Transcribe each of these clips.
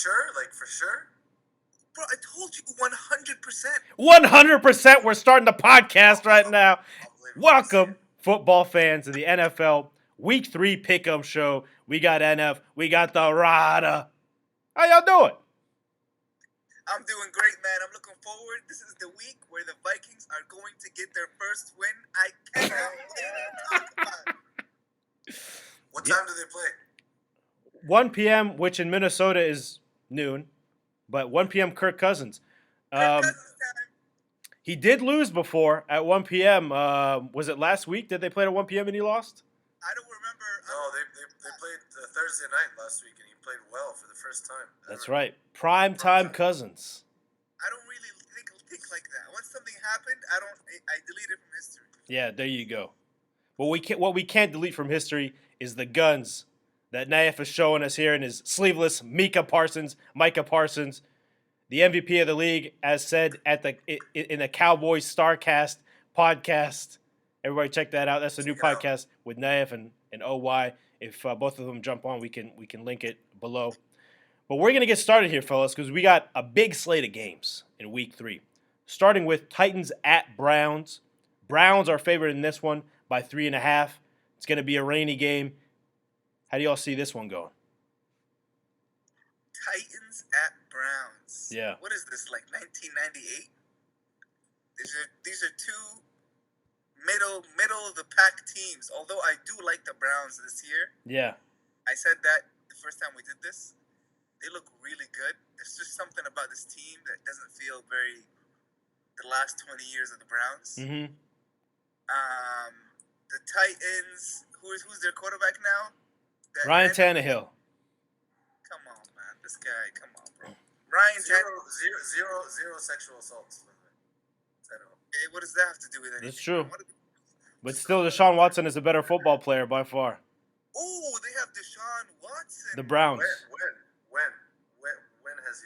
Sure, like for sure. Bro, I told you 100%. 100%. We're starting the podcast right now. I'll believe it when I see Welcome, it. football fans, to the NFL Week 3 Pick'em Show. We got NF. We got the Rada. How y'all doing? I'm doing great, man. I'm looking forward. This is the week where the Vikings are going to get their first win. I cannot wait to talk about it. What time do they play? 1 p.m., which in Minnesota is noon, but 1 p.m. Kirk Cousins. Kirk Cousins time. He did lose before at 1 p.m. Was it last week? Did they play at 1 p.m. and he lost? I don't remember. No, they played Thursday night last week, and he played well for the first time. That's right. Prime time Cousins. I don't really think like that. Once something happened, I delete it from history. Yeah, there you go. What we can't delete from history is the guns that Naif is showing us here in his sleeveless Micah Parsons, the MVP of the league, as said in the Cowboys Starcast podcast. Everybody check that out. That's a new podcast with Naif and OY. If both of them jump on, we can link it below. But we're going to get started here, fellas, because we got a big slate of games in Week 3. Starting with Titans at Browns. Browns are favored in this one by 3.5. It's going to be a rainy game. How do y'all see this one going? Titans at Browns. Yeah. What is this, like 1998? These are two middle of the pack teams. Although I do like the Browns this year. Yeah. I said that the first time we did this. They look really good. There's just something about this team that doesn't feel very the last 20 years of the Browns. Mm-hmm. The Titans, who's their quarterback now? Ryan Tannehill. Come on, man. This guy, come on, bro. Ryan Tannehill. Zero sexual assaults. Hey, what does that have to do with anything? That's true. But still, Deshaun Watson is a better football player by far. Oh, they have Deshaun Watson. The Browns. When has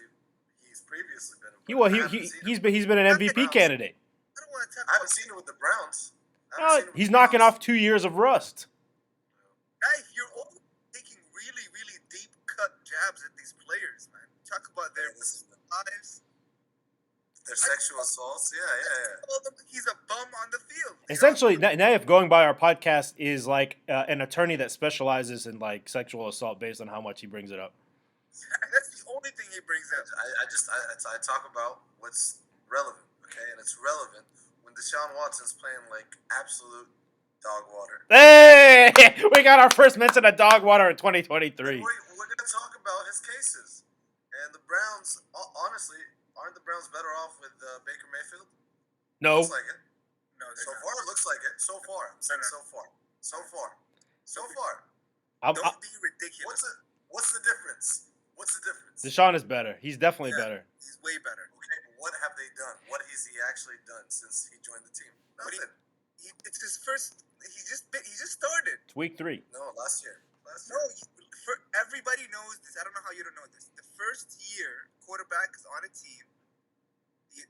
he's previously been? He's been an MVP candidate. I don't want to talk I haven't about seen it with the Browns. He's knocking off 2 years of rust. Guys, you're all taking really, really deep cut jabs at these players, man. Talk about their lives. Their sexual assaults, yeah. He's a bum on the field. Essentially, Naif, going by our podcast, is like an attorney that specializes in like sexual assault based on how much he brings it up. That's the only thing he brings up. I talk about what's relevant, okay? And it's relevant when Deshaun Watson's playing like absolute dog water. Hey! We got our first mention of dog water in 2023. We're going to talk about his cases. And the Browns, honestly, aren't the Browns better off with Baker Mayfield? No. Looks like it. No, so far, it looks like it. So far. I'm saying so far. Don't be ridiculous. What's the difference? Deshaun is better. He's definitely better. He's way better. Okay, but what have they done? What has he actually done since he joined the team? Nothing. It's his first. He just started. It's Week 3. No, last year. Everybody knows this. I don't know how you don't know this. The first year quarterback is on a team,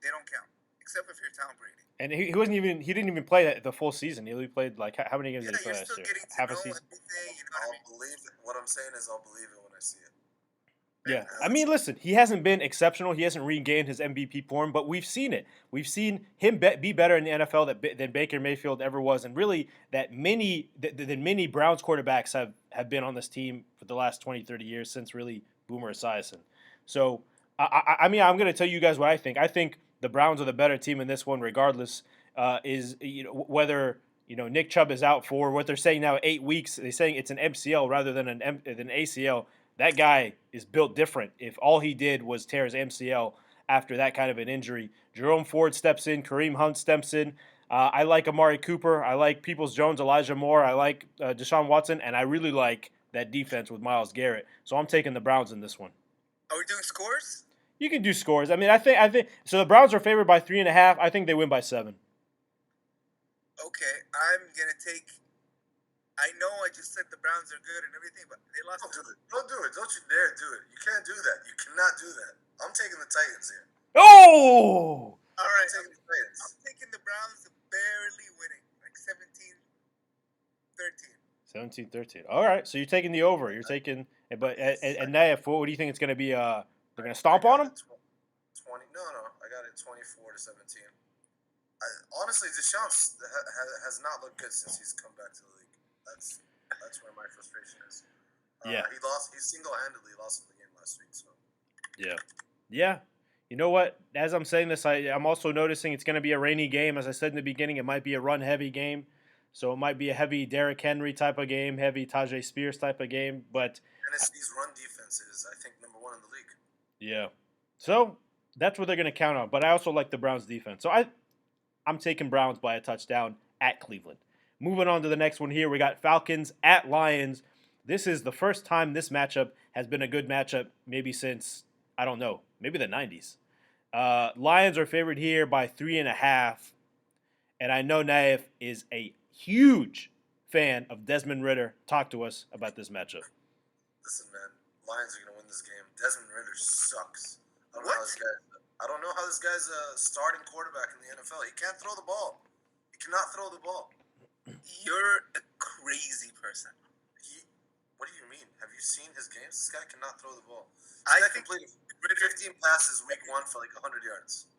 they don't count, except if you're Tom Brady. And he didn't even play the full season. He only played like how many games did he play last year? Half a season. What I'm saying is I'll believe it when I see it. Yeah, I mean, listen, he hasn't been exceptional. He hasn't regained his MVP form, but we've seen it. We've seen him be better in the NFL than Baker Mayfield ever was, and really that many Browns quarterbacks have been on this team for the last 20, 30 years since really Boomer Esiason. So, I mean, I'm going to tell you guys what I think. I think the Browns are the better team in this one, regardless. Whether Nick Chubb is out for what they're saying now 8 weeks. They're saying it's an MCL rather than an ACL. That guy is built different. If all he did was tear his MCL after that kind of an injury, Jerome Ford steps in, Kareem Hunt steps in. I like Amari Cooper. I like Peoples-Jones, Elijah Moore. I like Deshaun Watson, and I really like that defense with Myles Garrett. So I'm taking the Browns in this one. Are we doing scores? You can do scores. I mean, I think so. The Browns are favored by 3.5. I think they win by 7. Okay, I'm gonna take. I know I just said the Browns are good and everything, but they lost. Don't do it. Don't you dare do it. You can't do that. You cannot do that. I'm taking the Titans here. Oh! All right, I'm taking the Browns barely winning, like 17-13. 17-13. All right, so you're taking the over. You're taking, but and Naif, what do you think it's going to be? They're gonna stomp I on got them. it 20. No, I got it 24-17. Honestly, Deshaun has not looked good since he's come back to the league. That's where my frustration is. Yeah. He single-handedly lost the game last week. So. Yeah. You know what? As I'm saying this, I'm also noticing it's going to be a rainy game. As I said in the beginning, it might be a run-heavy game. So it might be a heavy Derrick Henry type of game, heavy Tajay Spears type of game. But Tennessee's run defense is, I think, number 1 in the league. yeah. So that's what they're going to count on. But I also like the Browns' defense. So I'm taking Browns by a touchdown at Cleveland. Moving on to the next one here, we got Falcons at Lions. This is the first time this matchup has been a good matchup maybe since, I don't know, maybe the 90s. Lions are favored here by 3.5. And I know Naif is a huge fan of Desmond Ridder. Talk to us about this matchup. Listen, man, Lions are going to win this game. Desmond Ridder sucks. I don't know how this guy's a starting quarterback in the NFL. He can't throw the ball. He cannot throw the ball. You're a crazy person. What do you mean? Have you seen his games? This guy cannot throw the ball. I This guy think completed 15 passes week 1 for like 100 yards.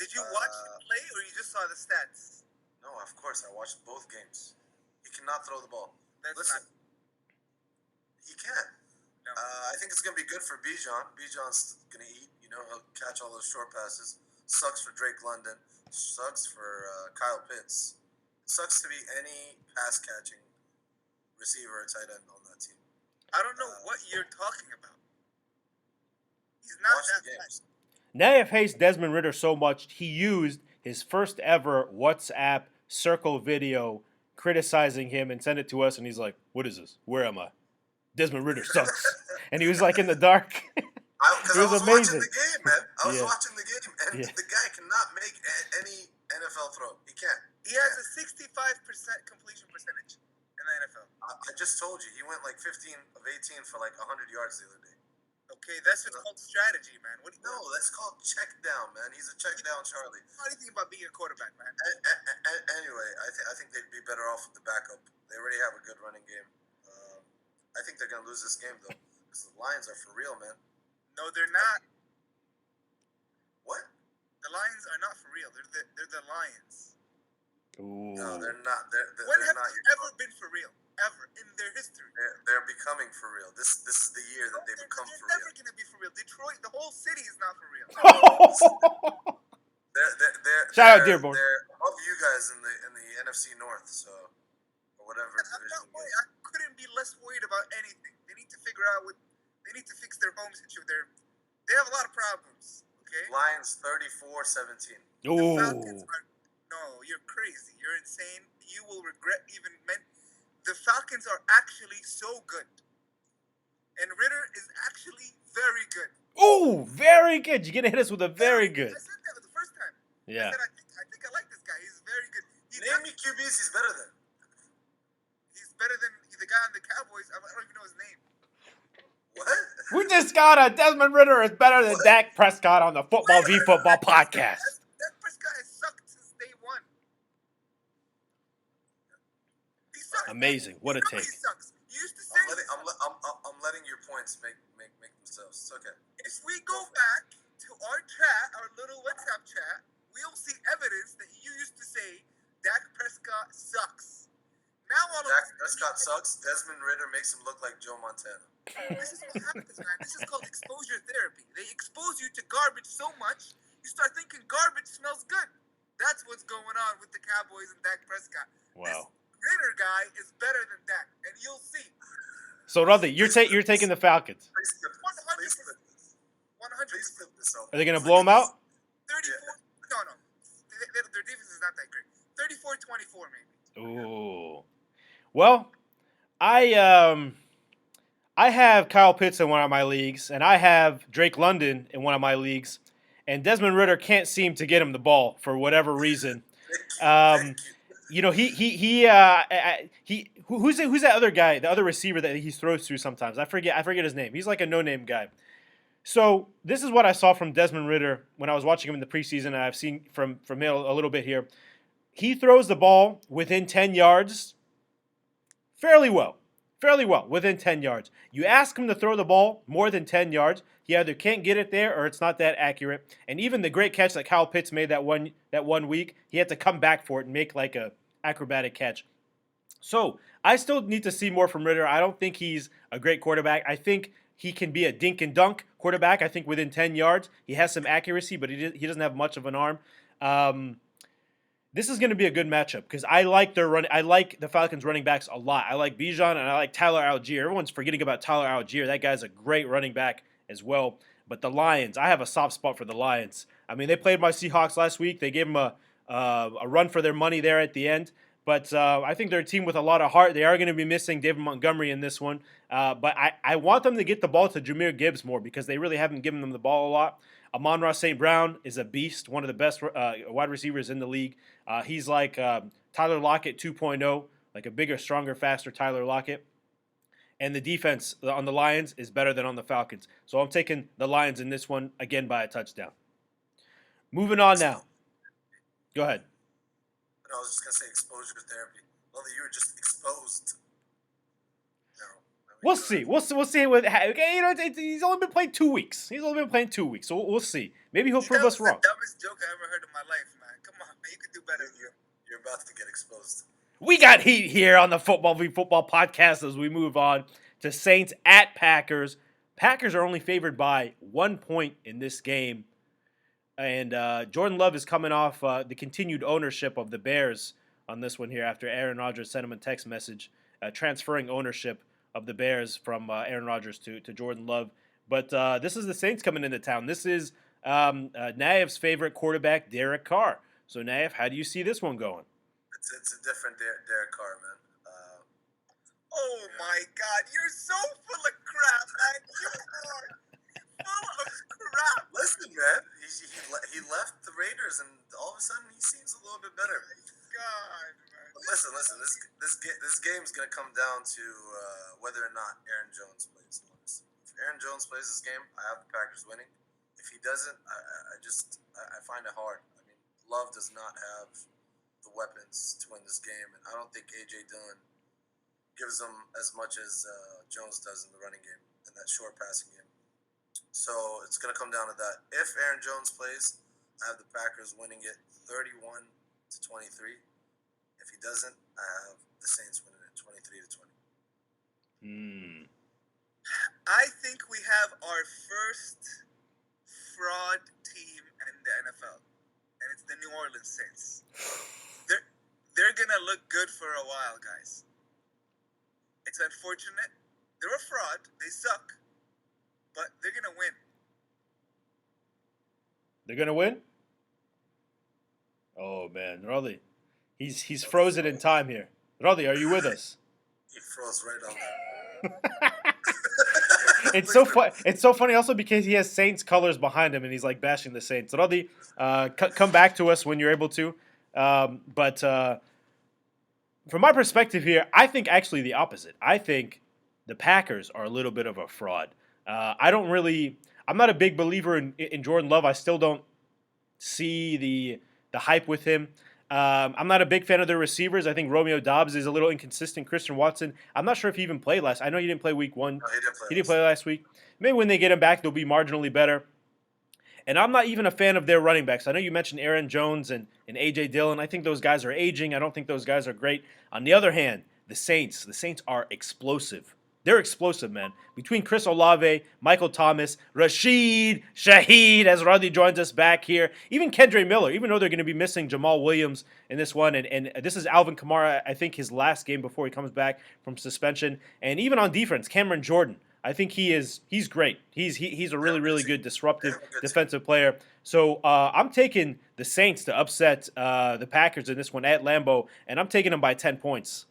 Did you watch him play, or you just saw the stats? No, of course. I watched both games. He cannot throw the ball. Listen, he can't. No. I think it's going to be good for Bijan. Bijan's going to eat. He'll catch all those short passes. Sucks for Drake London. Sucks for Kyle Pitts. It sucks to be any pass-catching receiver or tight end on that team. I don't know what you're talking about. He's not Watch that the bad. games. Naif hates Desmond Ridder so much, he used his first ever WhatsApp circle video criticizing him and sent it to us, and he's like, what is this? Where am I? Desmond Ridder sucks. And he was like in the dark. Because I was amazing. watching the game, man. I was Yeah. watching the game, and the guy cannot make any NFL throw. He can't. He has a 65% completion percentage in the NFL. I just told you, he went like 15 of 18 for like 100 yards the other day. Okay, that's just called strategy, man. No, that's called check down, man. He's a check down Charlie. I don't know anything about being a quarterback, man. Anyway, I think they'd be better off with the backup. They already have a good running game. I think they're going to lose this game, though, because the Lions are for real, man. No, they're not. What? The Lions are not for real. They're the Lions. Ooh. No, they're not. They're When have not they your ever been for real? Ever in their history? They're becoming for real. This is the year that they become for They're real. never gonna be for real. Detroit, the whole city is not for real. Shout out Dearborn. They're above you guys in the NFC North, so or whatever I'm division. not worried. I couldn't be less worried about anything. They need to figure out they need to fix their home situation. They have a lot of problems. Okay. Lions 34-17. The Ooh. Falcons are. No, you're crazy. You're insane. You will regret even The Falcons are actually so good, and Ritter is actually very good. Ooh, very good. You're gonna hit us with a very good. I said that the first time. Yeah. I said I think I like this guy. He's very good. Name me QBs he's better than. He's better than the guy on the Cowboys. I don't even know his name. What? We just got a Desmond Ridder is better than Dak Prescott on the Football v Football podcast. That Prescott has sucked since day one. He sucks. Amazing. What a You know take. He sucks. You used to say I'm letting your points make themselves. It's okay. if we go back to our chat, our little WhatsApp chat, we'll see evidence that you used to say Dak Prescott sucks. Now all of Dak a Prescott sucks. Desmond Ridder makes him look like Joe Montana. This is what happens, man. This is called exposure therapy. They expose you to garbage so much, you start thinking garbage smells good. That's what's going on with the Cowboys and Dak Prescott. Wow. This Ritter guy is better than Dak, and you'll see. So Rudley, you're taking the Falcons. Please flip this. Please flip this. 100%. Please flip this over. Are they gonna blow them out? 34. No. Their defense is not that great. 34-24, maybe. Ooh. Well, I have Kyle Pitts in one of my leagues, and I have Drake London in one of my leagues, and Desmond Ridder can't seem to get him the ball for whatever reason. Thank you. Who's that other guy, the other receiver that he throws to sometimes? I forget his name. He's like a no-name guy. So this is what I saw from Desmond Ridder when I was watching him in the preseason, and I've seen from him a little bit here. He throws the ball within 10 yards fairly well. fairly well, within 10 yards. You ask him to throw the ball more than 10 yards, he either can't get it there or it's not that accurate. And even the great catch that Kyle Pitts made that one week, he had to come back for it and make like a acrobatic catch. So I still need to see more from Ritter. I don't think he's a great quarterback. I think he can be a dink and dunk quarterback. I think within 10 yards, he has some accuracy, but he doesn't have much of an arm. This is going to be a good matchup because I like the Falcons running backs a lot. I like Bijan and I like Tyler Algier. Everyone's forgetting about Tyler Algier. That guy's a great running back as well. But the Lions, I have a soft spot for the Lions. I mean, they played my Seahawks last week. They gave them a run for their money there at the end. But I think they're a team with a lot of heart. They are going to be missing David Montgomery in this one. But I want them to get the ball to Jahmyr Gibbs more because they really haven't given them the ball a lot. Amon-Ra St. Brown is a beast, one of the best wide receivers in the league. He's like Tyler Lockett 2.0, like a bigger, stronger, faster Tyler Lockett. And the defense on the Lions is better than on the Falcons. So I'm taking the Lions in this one, again, by a touchdown. Moving on now. Go ahead. No, I was just going to say exposure therapy. Well, you were just exposed. No. We'll see. We'll see. Okay, he's only been playing 2 weeks. So we'll see. Maybe he'll prove us wrong. That was the dumbest joke I ever heard in my life, man. Come on, man. You could do better. You're about to get exposed. We got heat here on the Football v Football podcast as we move on to Saints at Packers. Packers are only favored by 1 point in this game. And Jordan Love is coming off the continued ownership of the Bears on this one here after Aaron Rodgers sent him a text message transferring ownership of the Bears from Aaron Rodgers to Jordan Love. But this is the Saints coming into town. This is Naiv's favorite quarterback, Derek Carr. So, Naiv, how do you see this one going? It's a different Derek Carr, man. Oh, my God. You're so full of crap, man. You are full of crap. Listen, man. He left the Raiders, and all of a sudden he seems a little bit better. God, man. But listen. This game's gonna come down to whether or not Aaron Jones plays. If Aaron Jones plays this game, I have the Packers winning. If he doesn't, I find it hard. I mean, Love does not have the weapons to win this game, and I don't think A.J. Dillon gives them as much as Jones does in the running game and that short passing game. So it's going to come down to that. If Aaron Jones plays, I have the Packers winning it 31-23. If he doesn't, I have the Saints winning it 23-20. I think we have our first fraud team in the NFL, and it's the New Orleans Saints. They're going to look good for a while, guys. It's unfortunate. They're a fraud. They suck. But they're going to win. They're going to win? Oh, man. Roddy, he's frozen in time here. Roddy, are you with us? He froze right on there. It's so funny also because he has Saints colors behind him and he's like bashing the Saints. Roddy, come back to us when you're able to. But from my perspective here, I think actually the opposite. I think the Packers are a little bit of a fraud. I'm not a big believer in Jordan Love. I still don't see the hype with him. I'm not a big fan of their receivers. I think Romeo Doubs is a little inconsistent. Christian Watson, I'm not sure if he even played last. I know he didn't play week 1. No, he didn't play last week. Maybe when they get him back, they'll be marginally better. And I'm not even a fan of their running backs. I know you mentioned Aaron Jones and A.J. Dillon. I think those guys are aging. I don't think those guys are great. On the other hand, the Saints are explosive. They're explosive, man. Between Chris Olave, Michael Thomas, Rashid Shaheed, as Rodney joins us back here, even Kendre Miller, even though they're going to be missing Jamal Williams in this one, and this is Alvin Kamara, I think his last game before he comes back from suspension, and even on defense, Cameron Jordan, I think he's great. He's a really, really good disruptive defensive player. So I'm taking the Saints to upset the Packers in this one at Lambeau, and I'm taking them by 10 points.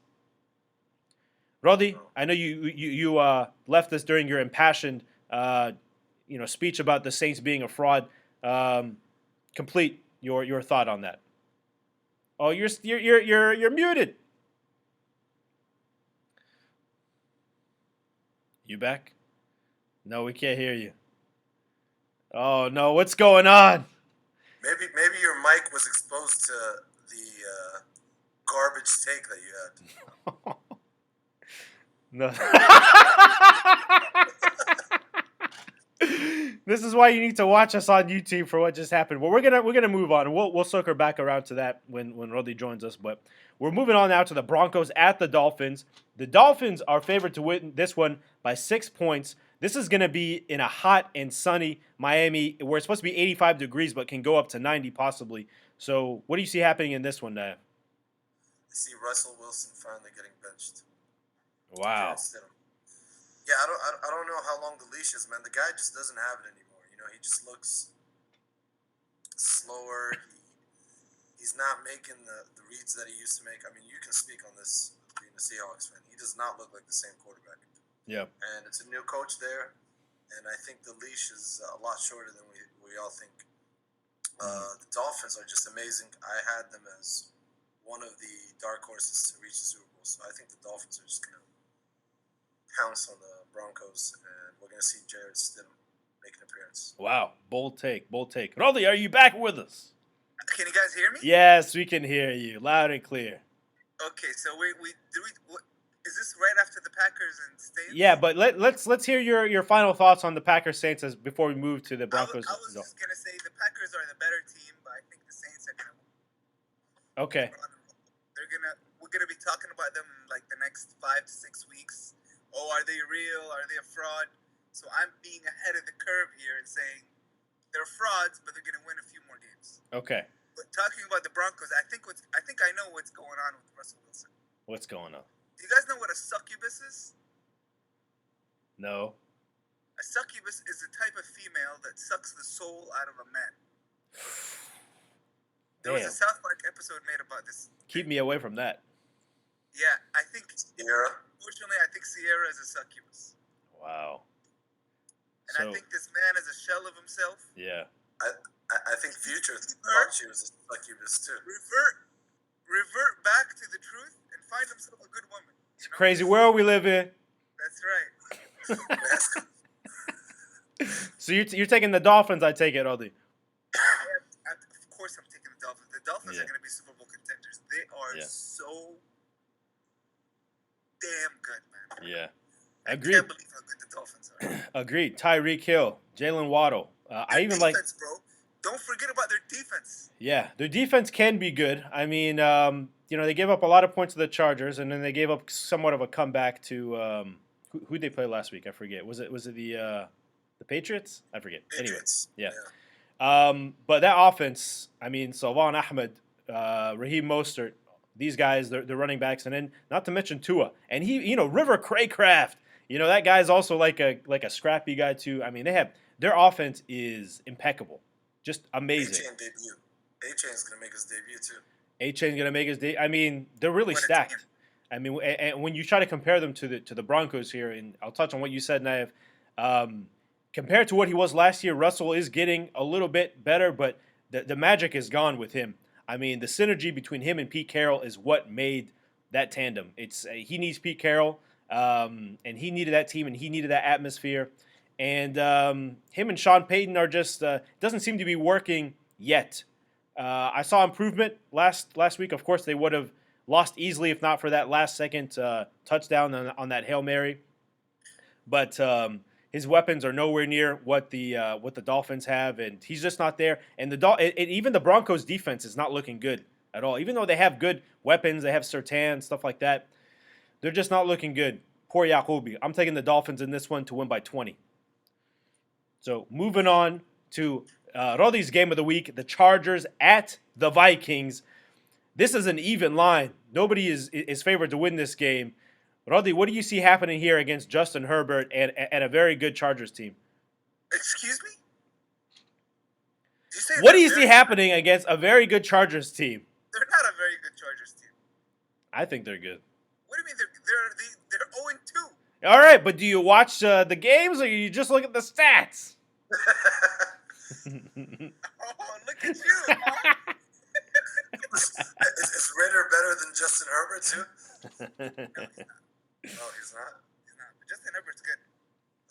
Roddy, I know you left us during your impassioned speech about the Saints being a fraud. Complete your thought on that. Oh, you're muted. You back? No, we can't hear you. Oh no, what's going on? Maybe your mic was exposed to the garbage take that you had. No. This is why you need to watch us on YouTube for what just happened. Well, we're gonna move on. We'll circle back around to that when Roddy joins us. But we're moving on now to the Broncos at the Dolphins. The Dolphins are favored to win this one by 6 points. This is gonna be in a hot and sunny Miami, where it's supposed to be 85 degrees, but can go up to 90 possibly. So, what do you see happening in this one, I see Russell Wilson finally getting benched. Wow. Yeah, I don't know how long the leash is, man. The guy just doesn't have it anymore. You know, he just looks slower. He's not making the reads that he used to make. I mean, you can speak on this being a Seahawks fan. He does not look like the same quarterback. Yeah. And it's a new coach there, and I think the leash is a lot shorter than we all think. The Dolphins are just amazing. I had them as one of the dark horses to reach the Super Bowl. So I think the Dolphins are just going to pounce on the Broncos, and we're going to see Jared Stidham make an appearance. Wow. Bold take. Roddy, are you back with us? Can you guys hear me? Yes, we can hear you loud and clear. Okay, so is this right after the Packers and Saints? Yeah, but let's hear your final thoughts on the Packers Saints before we move to the Broncos. I was just gonna say the Packers are the better team, but I think the Saints are gonna. Okay. We're gonna be talking about them in like the next 5 to 6 weeks. Oh, are they real? Are they a fraud? So I'm being ahead of the curve here and saying they're frauds, but they're gonna win a few more games. Okay. But talking about the Broncos, I think I know what's going on with Russell Wilson. What's going on? Do you guys know what a succubus is? No. A succubus is a type of female that sucks the soul out of a man. There was a South Park episode made about this. Keep me away from that. Yeah, I think Sierra. Unfortunately, I think Sierra is a succubus. Wow. And I think this man is a shell of himself. Yeah. I think Future thought she was a succubus too. Revert back to the truth and find himself a good woman. It's a crazy world we live in. That's right. So you're taking the Dolphins, I take it, Roddy. Of course I'm taking the Dolphins. The Dolphins are going to be Super Bowl contenders. They are so damn good, man. Yeah. Agreed. I can't believe how good the Dolphins are. Agreed. Tyreek Hill, Jalen Waddle. I even defense, bro. Don't forget about their defense. Yeah, their defense can be good. I mean, they gave up a lot of points to the Chargers, and then they gave up somewhat of a comeback to who they played last week. I forget. Was it the Patriots? I forget. Patriots. Anyway, yeah. But that offense, I mean, Salvan Ahmed, Raheem Mostert, these guys, they're running backs, and then not to mention Tua, and River Craycraft. That guy's also like a scrappy guy too. I mean, their offense is impeccable. Just amazing. A-Chain debut. A-Chain's going to make his debut, too. A-Chain's going to make his debut. I mean, they're really stacked. I mean, and when you try to compare them to the Broncos here, and I'll touch on what you said, Naif, compared to what he was last year, Russell is getting a little bit better, but the magic is gone with him. I mean, the synergy between him and Pete Carroll is what made that tandem. He needs Pete Carroll, and he needed that team, and he needed that atmosphere. And him and Sean Payton are just doesn't seem to be working yet. I saw improvement last week. Of course, they would have lost easily if not for that last-second touchdown on that Hail Mary. But his weapons are nowhere near what the Dolphins have, and he's just not there. And even the Broncos' defense is not looking good at all. Even though they have good weapons, they have Surtain, stuff like that, they're just not looking good. Poor Yacobi. I'm taking the Dolphins in this one to win by 20. So moving on to Roddy's game of the week, the Chargers at the Vikings. This is an even line. Nobody is favored to win this game. Roddy, what do you see happening here against Justin Herbert and a very good Chargers team? Excuse me? What do you see happening against a very good Chargers team? They're not a very good Chargers team. I think they're good. What do you mean they're 0-2? All right, but do you watch the games or you just look at the stats? Oh, look at you, huh? Is Ritter better than Justin Herbert, too? No, he's not. He's not. But Justin Herbert's good.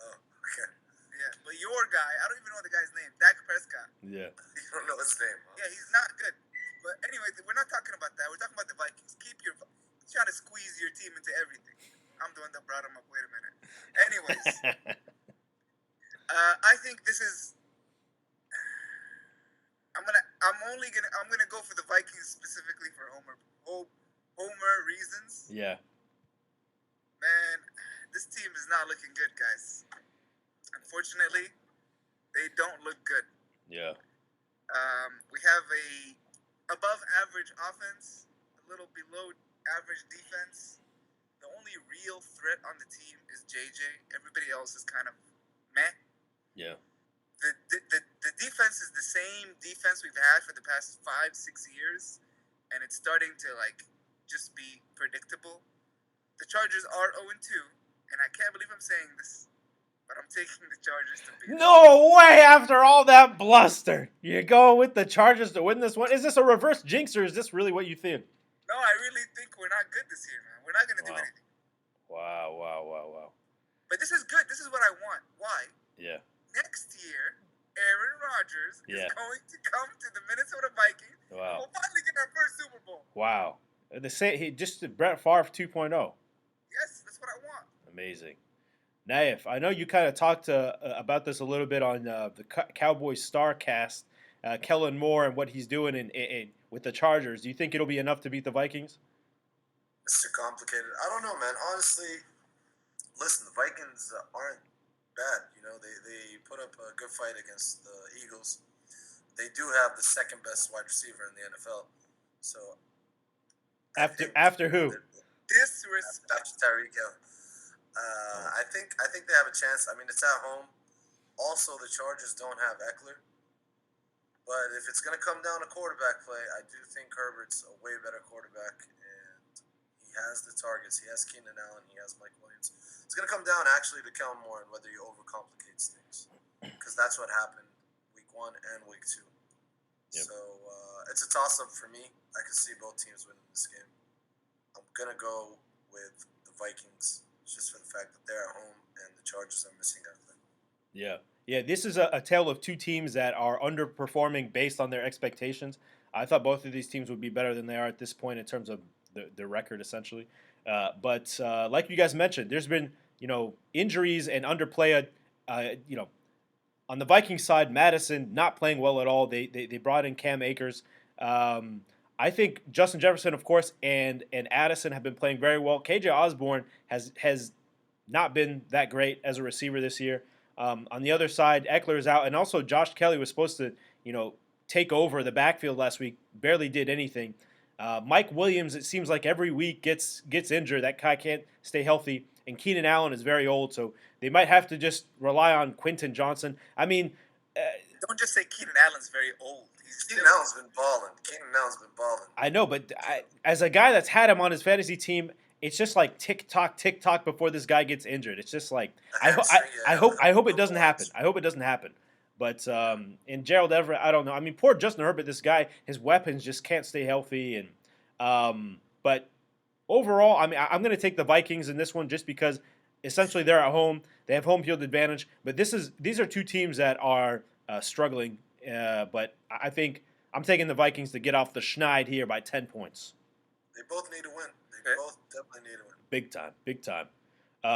Oh, okay. Yeah, but your guy, I don't even know the guy's name, Dak Prescott. Yeah. You don't know his name, huh? Yeah, he's not good. But anyway, we're not talking about that. We're talking about the Vikings. Trying to squeeze your team into everything. I'm the one that brought him up. Wait a minute. Anyways, I think this is. I'm gonna go for the Vikings specifically for Homer reasons. Yeah. Man, this team is not looking good, guys. Unfortunately, they don't look good. Yeah. We have a above average offense, a little below average defense. The only real threat on the team is JJ. Everybody else is kind of meh. Yeah. The defense is the same defense we've had for the past 5-6 years, and it's starting to just be predictable. The Chargers are 0-2, and I can't believe I'm saying this, but I'm taking the Chargers to beat. No way! After all that bluster, you go with the Chargers to win this one. Is this a reverse jinx, or is this really what you think? No, I really think we're not good this year, man. We're not going to do anything. Wow. But this is good. This is what I want. Why? Yeah. Next year, Aaron Rodgers is going to come to the Minnesota Vikings. Wow. We'll finally get our first Super Bowl. Wow. Just Brett Favre 2.0. Yes, that's what I want. Amazing. Naif, I know you kind of talked about this a little bit on the Cowboys Starcast, Kellen Moore and what he's doing with the Chargers. Do you think it'll be enough to beat the Vikings? It's too complicated. I don't know, man. Honestly, listen, the Vikings aren't bad. They put up a good fight against the Eagles. They do have the second best wide receiver in the NFL. So after who? Disrespect. After Tyreek Hill. I think they have a chance. I mean, it's at home. Also, the Chargers don't have Eckler. But if it's going to come down to quarterback play, I do think Herbert's a way better quarterback, and he has the targets. He has Keenan Allen. He has Mike Williams. It's going to come down actually to Kellen Moore and whether he overcomplicates things, because that's what happened week 1 and week 2. Yep. So it's a toss-up for me. I can see both teams winning this game. I'm going to go with the Vikings just for the fact that they're at home and the Chargers are missing out. Yeah, this is a tale of two teams that are underperforming based on their expectations. I thought both of these teams would be better than they are at this point in terms of the record, essentially. But like you guys mentioned, there's been injuries and underplay. On the Vikings side, Madison not playing well at all. They brought in Cam Akers. I think Justin Jefferson, of course, and Addison have been playing very well. KJ Osborne has not been that great as a receiver this year. On the other side, Eckler is out, and also Josh Kelly was supposed to, take over the backfield last week. Barely did anything. Mike Williams, it seems like every week gets injured. That guy can't stay healthy. And Keenan Allen is very old, so they might have to just rely on Quentin Johnson. I mean, don't just say Keenan Allen's very old. Keenan Allen's been balling. I know, but as a guy that's had him on his fantasy team, it's just like tick tock before this guy gets injured. It's just like I hope it doesn't happen. I hope it doesn't happen. But in Gerald Everett, I don't know. I mean, poor Justin Herbert, this guy, his weapons just can't stay healthy. And but overall, I mean, I'm going to take the Vikings in this one just because essentially they're at home. They have home field advantage. But these are two teams that are struggling. But I think I'm taking the Vikings to get off the schneid here by 10 points. They both need to win. They both definitely need to win. Big time.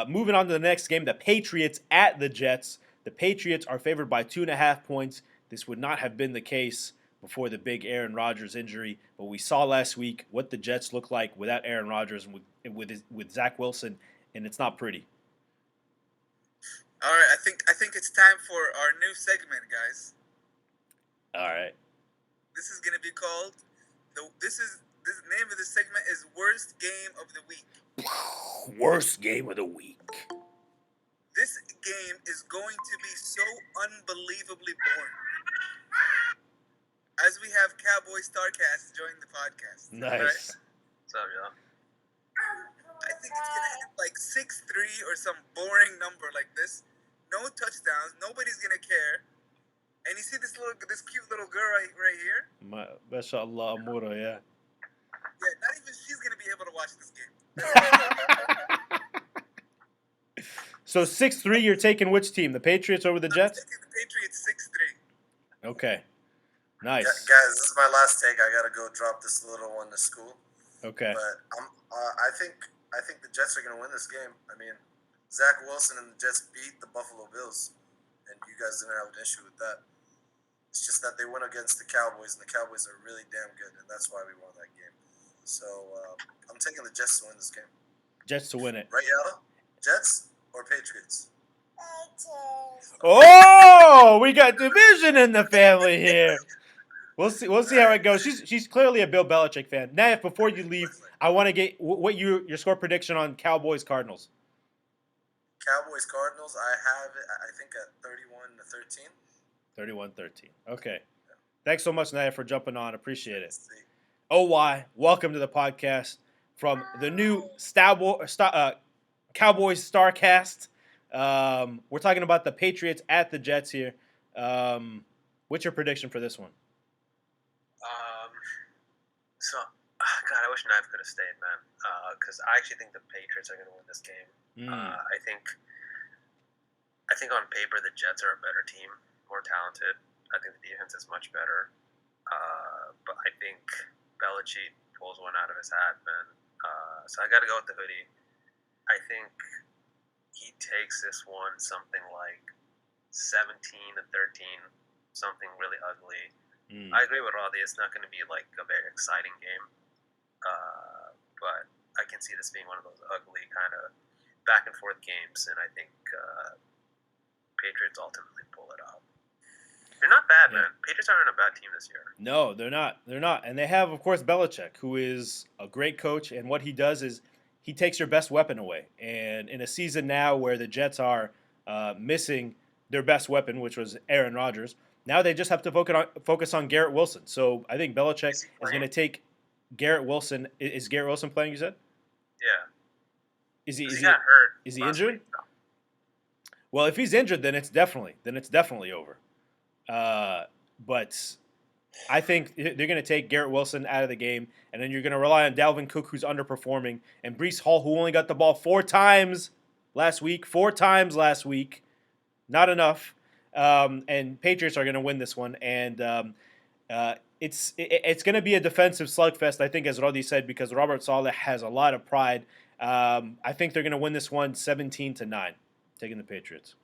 Moving on to the next game, the Patriots at the Jets. The Patriots are favored by 2.5 points. This would not have been the case before the big Aaron Rodgers injury, but we saw last week what the Jets look like without Aaron Rodgers and with Zach Wilson, and it's not pretty. All right, I think it's time for our new segment, guys. All right. This is going to be called the name of the segment is Worst Game of the Week. Worst Game of the Week. This game is going to be so unbelievably boring. As we have Cowboy Starcast join the podcast. Nice. Right? What's up, y'all? I think it's going to end like 6-3 or some boring number like this. No touchdowns. Nobody's going to care. And you see this cute little girl right here? Mashallah, Amura, yeah. Yeah, not even she's going to be able to watch this game. So 6-3, you're taking which team? The Patriots over the Jets? I'm taking the Patriots 6-3. Okay. Nice. Guys, this is my last take. I got to go drop this little one to school. Okay. But I think I think the Jets are going to win this game. I mean, Zach Wilson and the Jets beat the Buffalo Bills, and you guys didn't have an issue with that. It's just that they went against the Cowboys, and the Cowboys are really damn good, and that's why we won that game. So I'm taking the Jets to win this game. Jets to win it. Right, Yellow? Jets or Patriots? Oh, we got division in the family here. We'll see how it goes. She's clearly a Bill Belichick fan. Now, before you leave, I want to get what your score prediction on Cowboys Cardinals. Cowboys Cardinals, I have it, I think, at 31-13. 31-13. Okay. Yeah. Thanks so much, Naya, for jumping on. Appreciate it. OY, welcome to the podcast from the new Cowboys Starcast. We're talking about the Patriots at the Jets here. What's your prediction for this one? God, I wish Knife could have stayed, man. Because I actually think the Patriots are going to win this game. I think on paper the Jets are a better team, more talented. I think the defense is much better. But I think Belichick pulls one out of his hat, man. So I got to go with the hoodie. I think he takes this one something like 17-13, something really ugly. I agree with Roddy. It's not going to be like a very exciting game. But I can see this being one of those ugly kind of back and forth games, and I think Patriots ultimately pull it out. They're not bad, man. Patriots aren't a bad team this year. No, they're not. They're not. And they have, of course, Belichick, who is a great coach, and what he does is he takes your best weapon away. And in a season now where the Jets are missing their best weapon, which was Aaron Rodgers, now they just have to focus on Garrett Wilson. So I think Belichick is going to take Garrett Wilson. Is Garrett Wilson playing, you said? Yeah. Is he got hurt? Is he injured? Well, if he's injured, then it's definitely over. But I think they're going to take Garrett Wilson out of the game, and then you're going to rely on Dalvin Cook, who's underperforming, and Breece Hall, who only got the ball 4 times last week. Not enough. And Patriots are going to win this one, and it's going to be a defensive slugfest, I think, as Roddy said, because Robert Saleh has a lot of pride. I think they're going to win this one 17-9, taking the Patriots.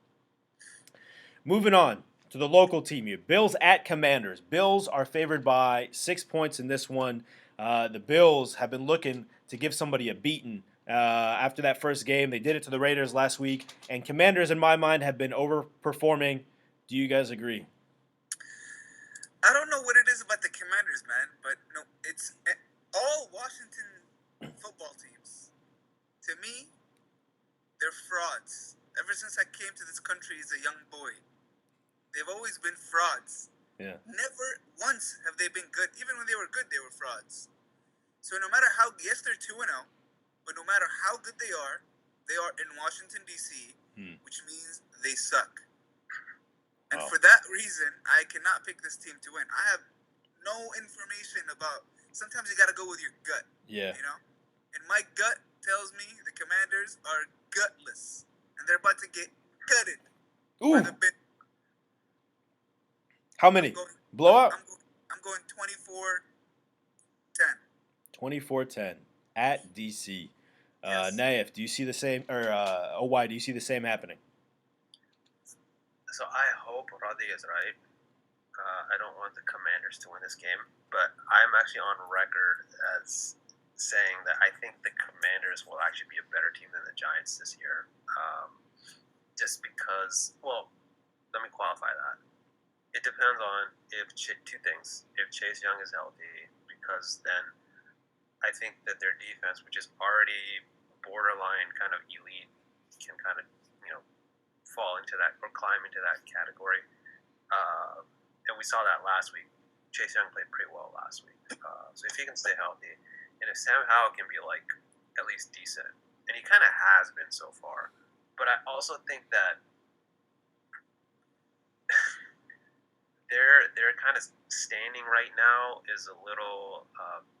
Moving on to the local team here, Bills at Commanders. Bills are favored by 6 points in this one. The Bills have been looking to give somebody a beating after that first game. They did it to the Raiders last week, and Commanders, in my mind, have been overperforming. Do you guys agree? I don't know what it is about the Commanders, man, but no, it's all Washington football teams. To me, they're frauds. Ever since I came to this country as a young boy, they've always been frauds. Yeah. Never once have they been good. Even when they were good, they were frauds. So no matter how, yes, they're 2-0, but no matter how good they are in Washington, D.C., which means they suck. And for that reason, I cannot pick this team to win. I have no information about. Sometimes you got to go with your gut. Yeah. You know? And my gut tells me the Commanders are gutless. And they're about to get gutted. Ooh. By the Bills. How many? Blowout? I'm going 24-10. 24-10 at DC. Yes. Naif, do you see the same, or OY, do you see the same happening? So I hope Roddy is right. I don't want the Commanders to win this game, but I'm actually on record as saying that I think the Commanders will actually be a better team than the Giants this year. Just because, well, let me qualify that. It depends on two things. If Chase Young is healthy, because then I think that their defense, which is already borderline kind of elite, can kind of, fall into that or climb into that category. And we saw that last week. Chase Young played pretty well last week. So if he can stay healthy, and if Sam Howell can be like at least decent, and he kind of has been so far, but I also think that their kind of standing right now is a little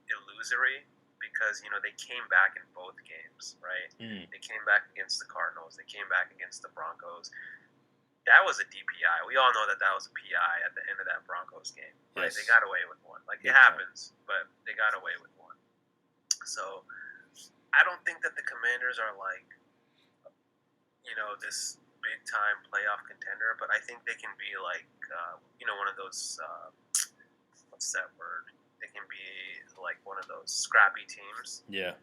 illusory because they came back in both games, right? They came back against the Cardinals. They came back against the Broncos. That was a DPI. We all know that was a PI at the end of that Broncos game, right? Yes. They got away with one. It happens, but they got away with one. So I don't think that the Commanders are like, this big time playoff contender, but I think they can be like, one of those, what's that word? They can be like one of those scrappy teams. Yeah.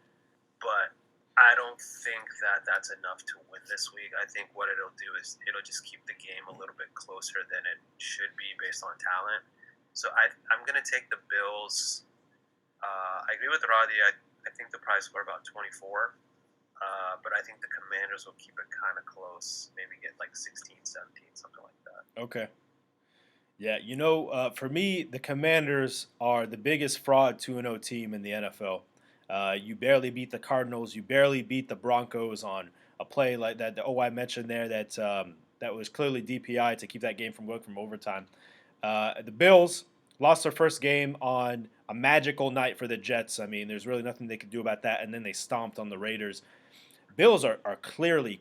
But I don't think that that's enough to win this week. I think what it'll do is it'll just keep the game a little bit closer than it should be based on talent. So I'm going to take the Bills. I agree with Roddy. I think the price score about 24. But I think the Commanders will keep it kind of close. Maybe get like 16, 17, something like that. Okay. Yeah, for me, the Commanders are the biggest fraud 2-0 team in the NFL. You barely beat the Cardinals. You barely beat the Broncos on a play like that. I mentioned there that was clearly DPI to keep that game from going from overtime. The Bills lost their first game on a magical night for the Jets. I mean, there's really nothing they could do about that. And then they stomped on the Raiders. Bills are clearly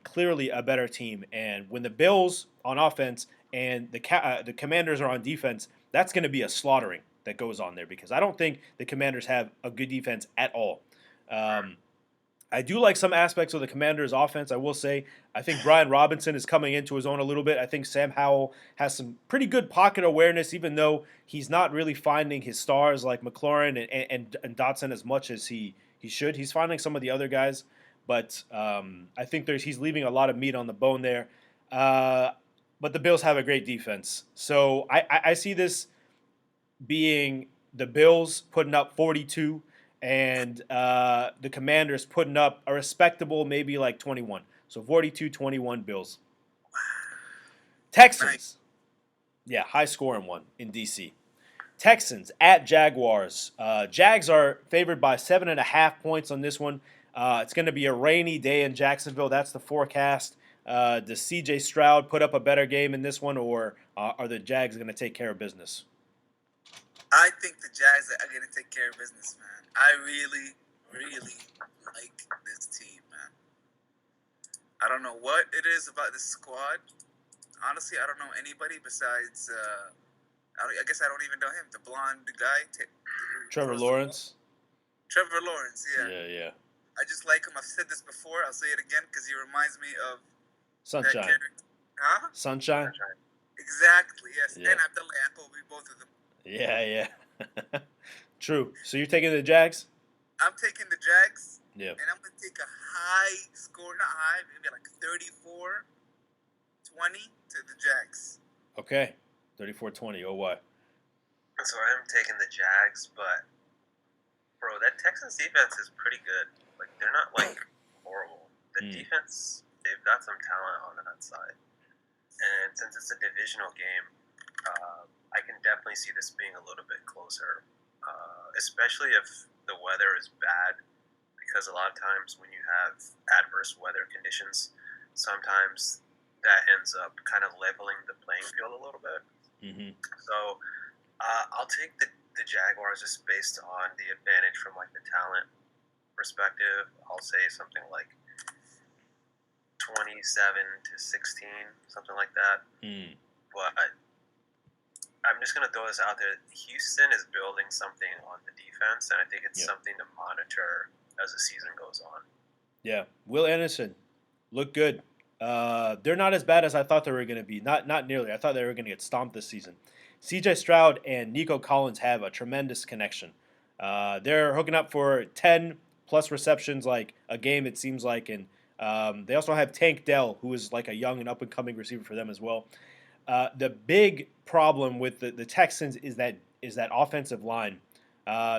a better team. And when the Bills on offense and the Commanders are on defense, that's going to be a slaughtering that goes on there because I don't think the Commanders have a good defense at all. I do like some aspects of the Commanders' offense, I will say. I think Brian Robinson is coming into his own a little bit. I think Sam Howell has some pretty good pocket awareness, even though he's not really finding his stars like McLaurin and Dotson as much as he should. He's finding some of the other guys, but I think he's leaving a lot of meat on the bone there. But the Bills have a great defense. So I see this being the Bills putting up 42 and the Commanders putting up a respectable maybe like 21. So 42-21 Bills. Texans. Yeah, high scoring one in D.C. Texans at Jaguars. Jags are favored by 7.5 points on this one. It's going to be a rainy day in Jacksonville. That's the forecast. Does C.J. Stroud put up a better game in this one, or are the Jags going to take care of business? I think the Jags are going to take care of business, man. I really, really like this team, man. I don't know what it is about this squad. Honestly, I don't know anybody besides, I guess I don't even know him, the blonde guy. Trevor Lawrence? Trevor Lawrence, yeah. Yeah. I just like him. I've said this before. I'll say it again because he reminds me of Sunshine. that character. Huh? Sunshine? Exactly, yes. Yeah. And Abdullah Yacobi, both of them. Yeah. True. So you're taking the Jags? I'm taking the Jags. Yeah. And I'm going to take a high score, not high, maybe like 34-20 to the Jags. Okay. 34-20. Oh, what? So I'm taking the Jags, but, bro, that Texans defense is pretty good. Like, they're not, like, horrible. The defense, they've got some talent on that side. And since it's a divisional game, I can definitely see this being a little bit closer, especially if the weather is bad, because a lot of times when you have adverse weather conditions, sometimes that ends up kind of leveling the playing field a little bit. Mm-hmm. So I'll take the Jaguars just based on the advantage from like the talent perspective. I'll say something like 27-16, something like that. But I'm just going to throw this out there. Houston is building something on the defense, and I think it's something to monitor as the season goes on. Yeah. Will Anderson looked good. They're not as bad as I thought they were going to be. Not nearly. I thought they were going to get stomped this season. C.J. Stroud and Nico Collins have a tremendous connection. They're hooking up for 10-plus receptions like a game, it seems like, and they also have Tank Dell, who is like a young and up-and-coming receiver for them as well. The big problem with the Texans is that offensive line.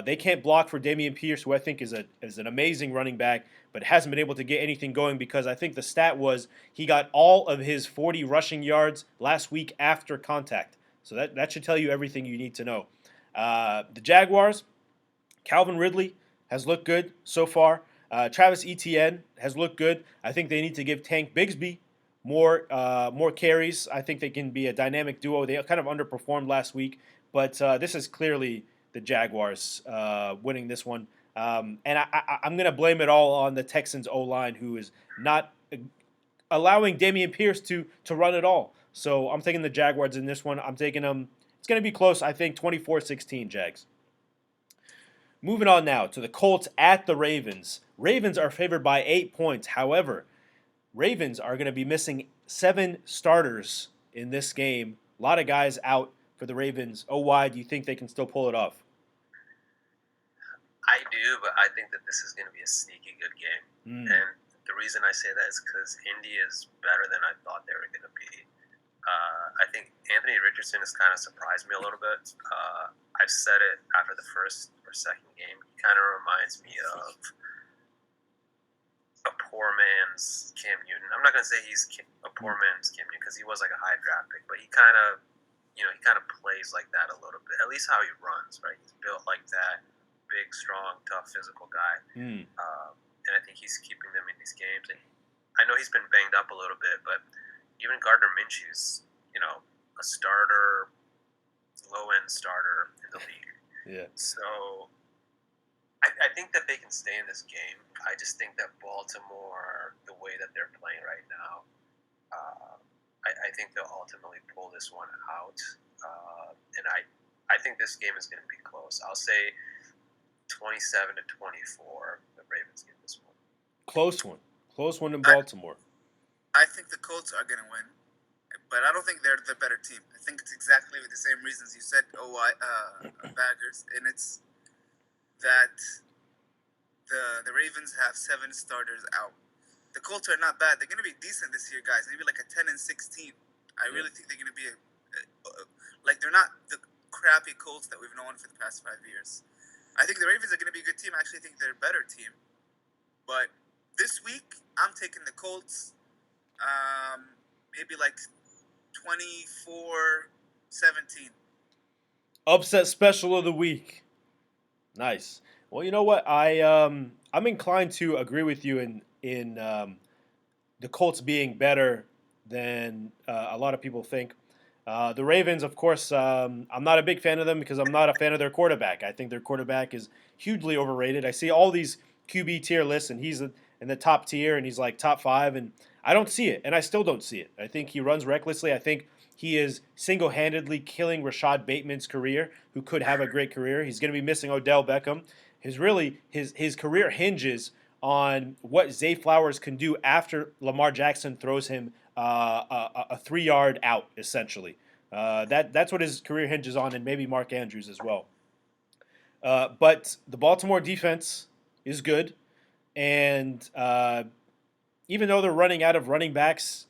They can't block for Dameon Pierce, who I think is an amazing running back, but hasn't been able to get anything going because I think the stat was he got all of his 40 rushing yards last week after contact. So that should tell you everything you need to know. The Jaguars, Calvin Ridley has looked good so far. Travis Etienne has looked good. I think they need to give Tank Bigsby more carries. I think they can be a dynamic duo. They kind of underperformed last week, but this is clearly the Jaguars winning this one. And I'm going to blame it all on the Texans O-line, who is not allowing Dameon Pierce to run it all. So I'm taking the Jaguars in this one. I'm taking them. It's going to be close, I think, 24-16 Jags. Moving on now to the Colts at the Ravens. Ravens are favored by 8 points. However, Ravens are going to be missing 7 starters in this game. A lot of guys out for the Ravens. Oh, why do you think they can still pull it off? I do, but I think that this is going to be a sneaky good game. And the reason I say that is because Indy is better than I thought they were going to be. I think Anthony Richardson has kind of surprised me a little bit. I've said it after the first or second game. He kind of reminds me of a poor man's Cam Newton. I'm not going to say he's a poor man's Cam Newton because he was like a high draft pick, but he kind of plays like that a little bit. At least how he runs, right? He's built like that, big, strong, tough, physical guy. And I think he's keeping them in these games. And I know he's been banged up a little bit, but even Gardner Minshew's, a starter, low-end starter in the league. Yeah. So I think that they can stay in this game. I just think that Baltimore, the way that they're playing right now, I think they'll ultimately pull this one out. And I think this game is going to be close. I'll say 27-24, the Ravens get this one. Close one in Baltimore. I think the Colts are going to win, but I don't think they're the better team. I think it's exactly the same reasons you said, baggers, and it's that the Ravens have 7 starters out. The Colts are not bad. They're going to be decent this year, guys. Maybe like a 10-16. I really think they're going to be they're not the crappy Colts that we've known for the past 5 years. I think the Ravens are going to be a good team. I actually think they're a better team. But this week, I'm taking the Colts. Maybe like 24-17. Upset special of the week. Nice. Well, you know what? I'm inclined to agree with you in the Colts being better than a lot of people think. The Ravens, of course, I'm not a big fan of them because I'm not a fan of their quarterback. I think their quarterback is hugely overrated. I see all these QB tier lists, and he's in the top tier, and he's like top 5, and I don't see it, and I still don't see it. I think he runs recklessly. I think he is single-handedly killing Rashad Bateman's career, who could have a great career. He's going to be missing Odell Beckham. His career hinges on what Zay Flowers can do after Lamar Jackson throws him a 3-yard out, essentially. That's what his career hinges on, and maybe Mark Andrews as well. But the Baltimore defense is good, and even though they're running out of running backs,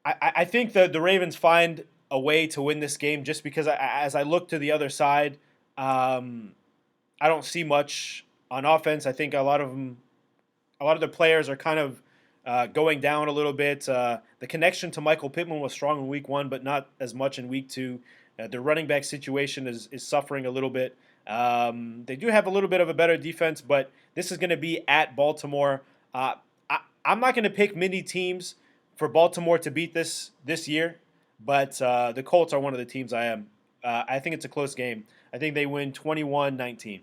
I think that the Ravens find a way to win this game just because as I look to the other side, I don't see much on offense. I think a lot of the players are kind of going down a little bit. The connection to Michael Pittman was strong in week 1, but not as much in week 2. The running back situation is suffering a little bit. They do have a little bit of a better defense, but this is going to be at Baltimore. I'm not going to pick many teams for Baltimore to beat this year, but the Colts are one of the teams I am. I think it's a close game. I think they win 21-19.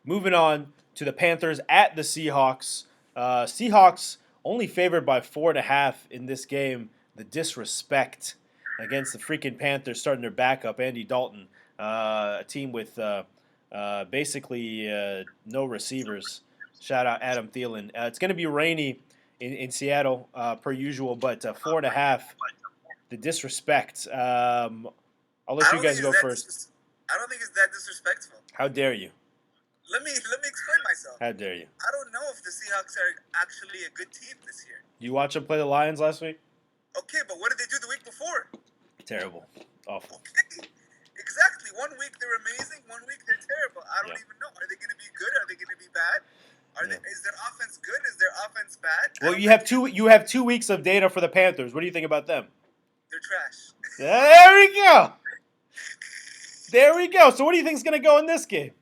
Moving on to the Panthers at the Seahawks. Seahawks only favored by 4.5 in this game. The disrespect against the freaking Panthers starting their backup, Andy Dalton. A team with basically no receivers. Shout out Adam Thielen. It's going to be rainy in Seattle per usual, but 4.5. The disrespect. I'll let you guys go first. I don't think it's that disrespectful. How dare you? Let me explain myself. How dare you? I don't know if the Seahawks are actually a good team this year. You watch them play the Lions last week? Okay, but what did they do the week before? Terrible. Awful. Okay. Exactly. 1 week they're amazing, 1 week they're terrible. I don't even know. Are they going to be good? Are they going to be bad? Is their offense good? Is their offense bad? Well, you have 2 weeks of data for the Panthers. What do you think about them? They're trash. There we go. There we go. So what do you think is going to go in this game?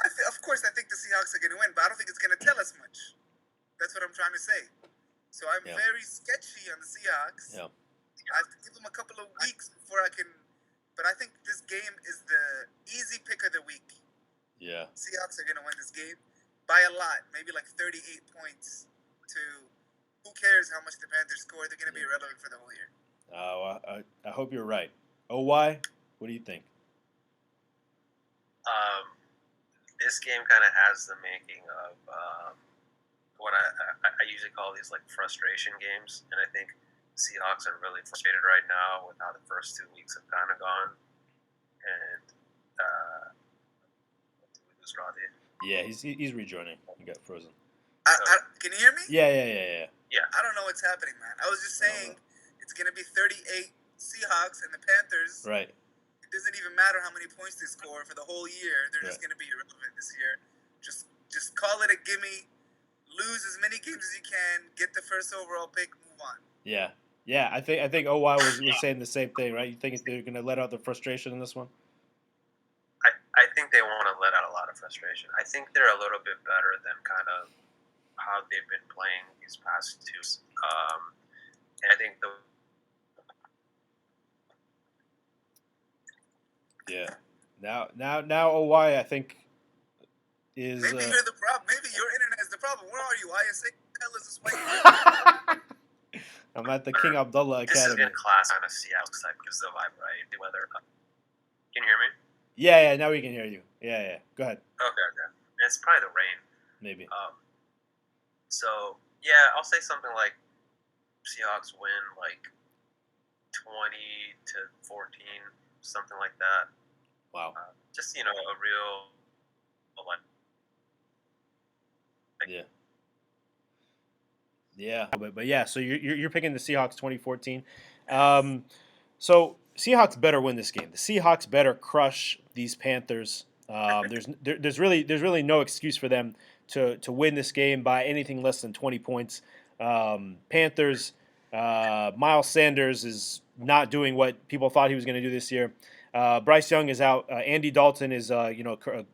Of course, I think the Seahawks are going to win, but I don't think it's going to tell us much. That's what I'm trying to say. So I'm very sketchy on the Seahawks. Yeah. I have to give them a couple of weeks before I can. But I think this game is the easy pick of the week. Yeah. Seahawks are going to win this game by a lot, maybe like 38 points to who cares how much the Panthers score. They're going to be irrelevant for the whole year. I hope you're right. Oh, why? What do you think? this game kind of has the making of what I usually call these like frustration games, and I think the Seahawks are really frustrated right now with how the first 2 weeks have kind of gone. And did we lose Roddy? Yeah, he's rejoining. He got frozen. Can you hear me? Yeah. I don't know what's happening, man. I was just saying it's going to be 38 Seahawks and the Panthers. Right. It doesn't even matter how many points they score for the whole year. They're just going to be irrelevant this year. Just call it a gimme. Lose as many games as you can. Get the first overall pick. Move on. Yeah. I think OY was saying the same thing, right? You think they're going to let out the frustration in this one? I think they want to let out a lot of frustration. I think they're a little bit better than kind of how they've been playing these past two. And I think Now OY I think is maybe you're the problem. Maybe your internet is the problem. Where are you? ISA? Hell is this white? I'm at the King Abdullah this Academy. is in class on a Seattle type gives the vibe, right? Whether can you hear me? Yeah. Now we can hear you. Yeah. Go ahead. Okay. It's probably the rain. Maybe. So yeah, I'll say something like Seahawks win like 20-14, something like that. Wow. Just a real Yeah. But yeah. So you're picking the Seahawks 2014. So Seahawks better win this game. The Seahawks better crush these Panthers. There's really no excuse for them to win this game by anything less than 20 points. Panthers. Miles Sanders is not doing what people thought he was going to do this year. Bryce Young is out. Andy Dalton is a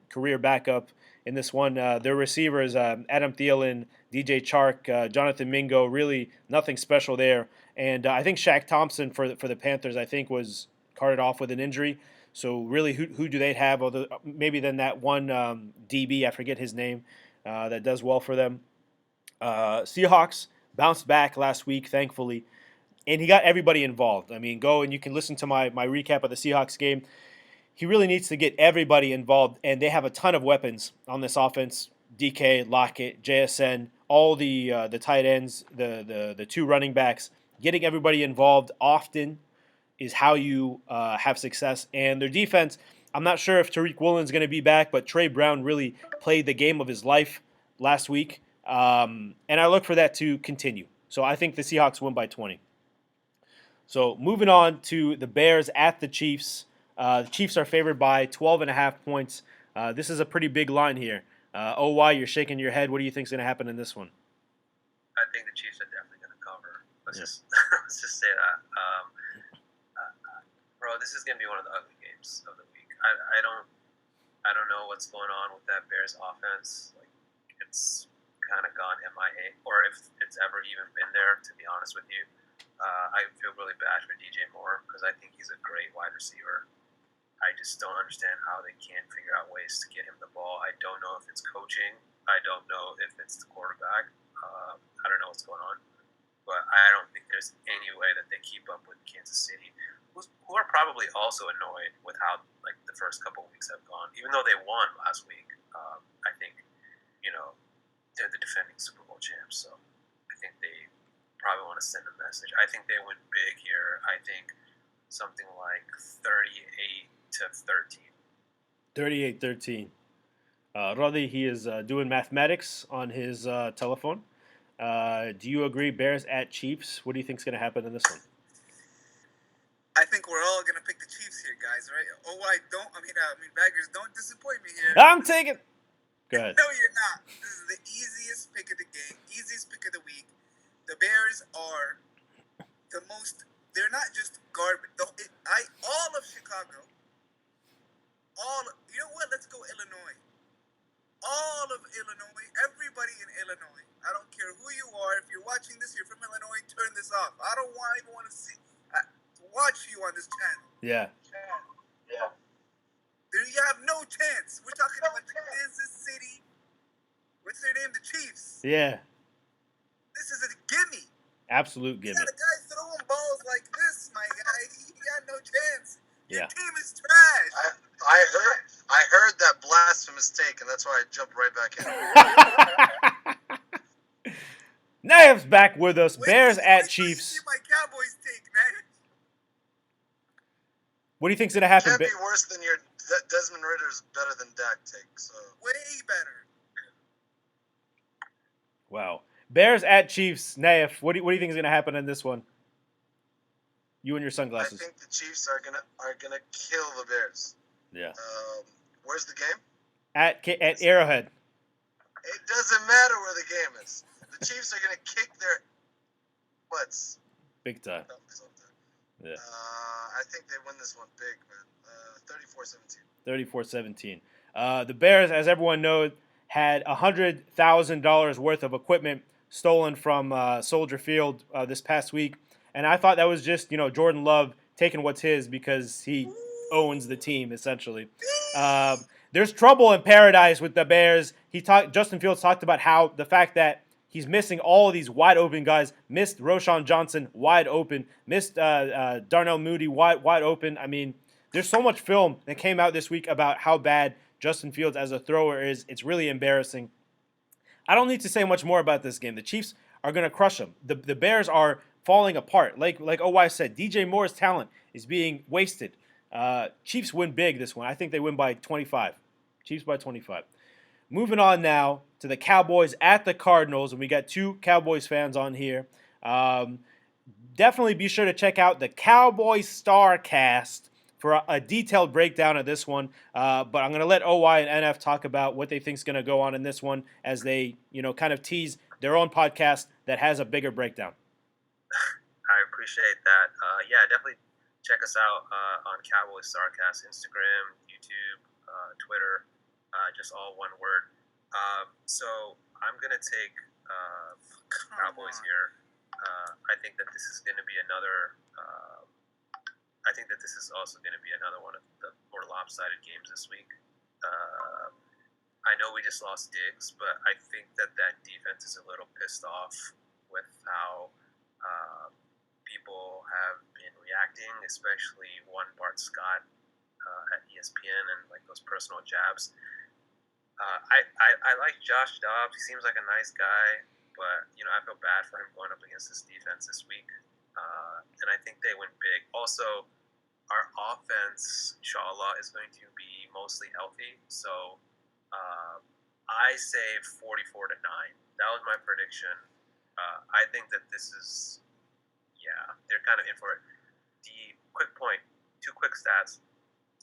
career backup in this one. Their receivers Adam Thielen, DJ Chark, Jonathan Mingo. Really nothing special there. And I think Shaq Thompson for the Panthers I think was carted off with an injury. So really, who do they have? Other maybe than that one DB, I forget his name, that does well for them. Seahawks bounced back last week, thankfully, and he got everybody involved. I mean, go and you can listen to my recap of the Seahawks game. He really needs to get everybody involved, and they have a ton of weapons on this offense. DK, Lockett, JSN, all the tight ends, the two running backs. Getting everybody involved often is how you have success. And their defense, I'm not sure if Tariq Woolen's going to be back, but Trey Brown really played the game of his life last week. And I look for that to continue. So I think the Seahawks win by 20. So moving on to the Bears at the Chiefs. The Chiefs are favored by 12.5 points. This is a pretty big line here. OY, you're shaking your head. What do you think is going to happen in this one? I think the Chiefs are definitely going to cover. Let's just say that. Bro, this is going to be one of the ugly games of the week. I don't know what's going on with that Bears offense. Like, it's kind of gone MIA, or if it's ever even been there, to be honest with you. I feel really bad for DJ Moore because I think he's a great wide receiver. I just don't understand how they can't figure out ways to get him the ball. I don't know if it's coaching. I don't know if it's the quarterback. I don't know what's going on. But I don't think there's any way that they keep up with Kansas City, who are probably also annoyed with how the first couple of weeks have gone. Even though they won last week, I think they're the defending Super Bowl champs. So I think they probably want to send a message. I think they win big here. I think something like 38-13. 38-13. Roddy, he is doing mathematics on his telephone. Do you agree, Bears at Chiefs? What do you think is going to happen in this one? I think we're all going to pick the Chiefs here, guys, right? Baggers, don't disappoint me here. I'm taking. Go ahead. No, you're not. This is the easiest pick of the game, easiest pick of the week. The Bears are the most. They're not just garbage. All of Chicago. You know what? Let's go Illinois. All of Illinois. Everybody in Illinois. I don't care who you are. If you're watching this, you're from Illinois. Turn this off. I don't even want to see. Watch you on this channel. Yeah. You have no chance. We're talking about the Kansas City. What's their name? The Chiefs. Yeah. This is a gimme. Absolute gimme. You got a guy throwing balls like this, my guy. He got no chance. Your Yeah. team is trash. I heard that blasphemous take, and that's why I jumped right back in. Naiv's back with us. Bears wait at till you Chiefs. see my Cowboys take, man. What do you think's gonna happen? Can't be worse than your Desmond Ritter's better than Dak take. So Way better. Wow. Bears at Chiefs. Naif, what do you think is gonna happen in this one? You and your sunglasses. I think the Chiefs are gonna kill the Bears. Yeah. Where's the game? At Arrowhead. It doesn't matter where the game is. The Chiefs are gonna kick their butts. Big time. Yeah. I think they win this one big, man. 34-17. 34-17. The Bears, as everyone knows, had $100,000 worth of equipment stolen from Soldier Field this past week, and I thought that was just Jordan Love taking what's his because he owns the team essentially. There's trouble in paradise with the Bears. Justin Fields talked about how the fact that he's missing all of these wide open guys. Missed Roschon Johnson wide open. Missed Darnell Mooney wide open. I mean, there's so much film that came out this week about how bad Justin Fields as a thrower is. It's really embarrassing. I don't need to say much more about this game. The Chiefs are going to crush them. The Bears are falling apart. Like OY said, DJ Moore's talent is being wasted. Chiefs win big this one. I think they win by 25. Chiefs by 25. Moving on now to the Cowboys at the Cardinals, and we got two Cowboys fans on here. Definitely be sure to check out the Cowboys Starcast for a detailed breakdown of this one. But I'm going to let OY and NF talk about what they think is going to go on in this one as they, kind of tease their own podcast that has a bigger breakdown. I appreciate that. Yeah, definitely check us out on Cowboys Starcast, Instagram, YouTube, Twitter, just all one word. So I'm going to take Cowboys here. I think that this is going to be another I think that this is also going to be another one of the more lopsided games this week. I know we just lost Diggs, but I think that defense is a little pissed off with how people have been reacting, especially one Bart Scott at ESPN and like those personal jabs. I like Josh Dobbs. He seems like a nice guy, but I feel bad for him going up against this defense this week. And I think they win big. Also, our offense, inshallah, is going to be mostly healthy. So I say 44-9. That was my prediction. I think that this is, they're kind of in for it. The quick point, two quick stats.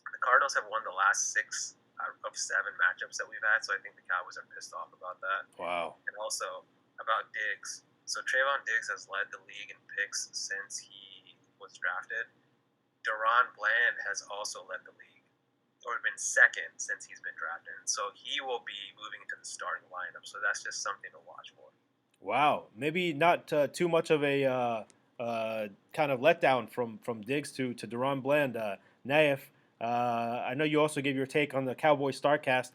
The Cardinals have won the last 6 out of 7 matchups that we've had, so I think the Cowboys are pissed off about that. Wow. And also about Diggs. So Trayvon Diggs has led the league in picks since he was drafted. Deron Bland has also led the league, or been second since he's been drafted. So he will be moving into the starting lineup. So that's just something to watch for. Wow. Maybe not too much of a kind of letdown from Diggs to Deron Bland. Naif, I know you also gave your take on the Cowboys Starcast.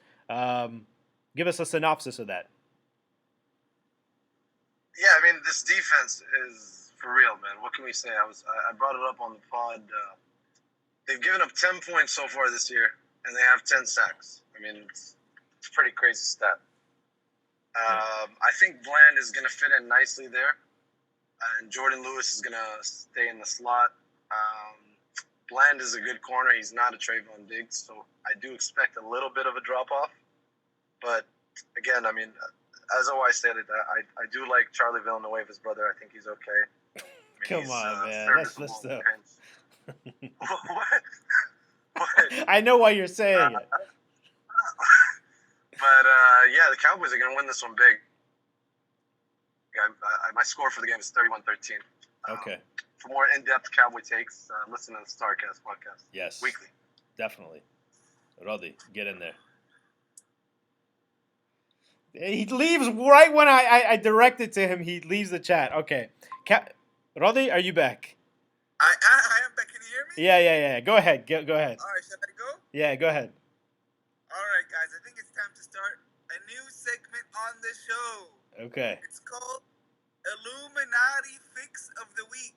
Give us a synopsis of that. Yeah, I mean, this defense is for real, man. What can we say? I brought it up on the pod. They've given up 10 points so far this year, and they have 10 sacks. I mean, it's a pretty crazy stat. I think Bland is going to fit in nicely there, and Jordan Lewis is going to stay in the slot. Bland is a good corner. He's not a Trayvon Diggs, so I do expect a little bit of a drop-off. But, again, I mean, as always stated, I do like Charlie Villanueva's brother. I think he's okay. I mean, Come on, man. That's messed up. What? I know why you're saying it. But, the Cowboys are going to win this one big. My score for the game is 31-13. Okay. For more in-depth Cowboy takes, listen to the Starcast podcast. Yes. Weekly. Definitely. Roddy, get in there. He leaves right when I direct it to him. He leaves the chat. Okay. Roddy, are you back? I am back. Can you hear me? Yeah. Go ahead. Go ahead. All right, should I go? Yeah, go ahead. All right, guys. I think it's time to start a new segment on the show. Okay. It's called Illuminati Fix of the Week.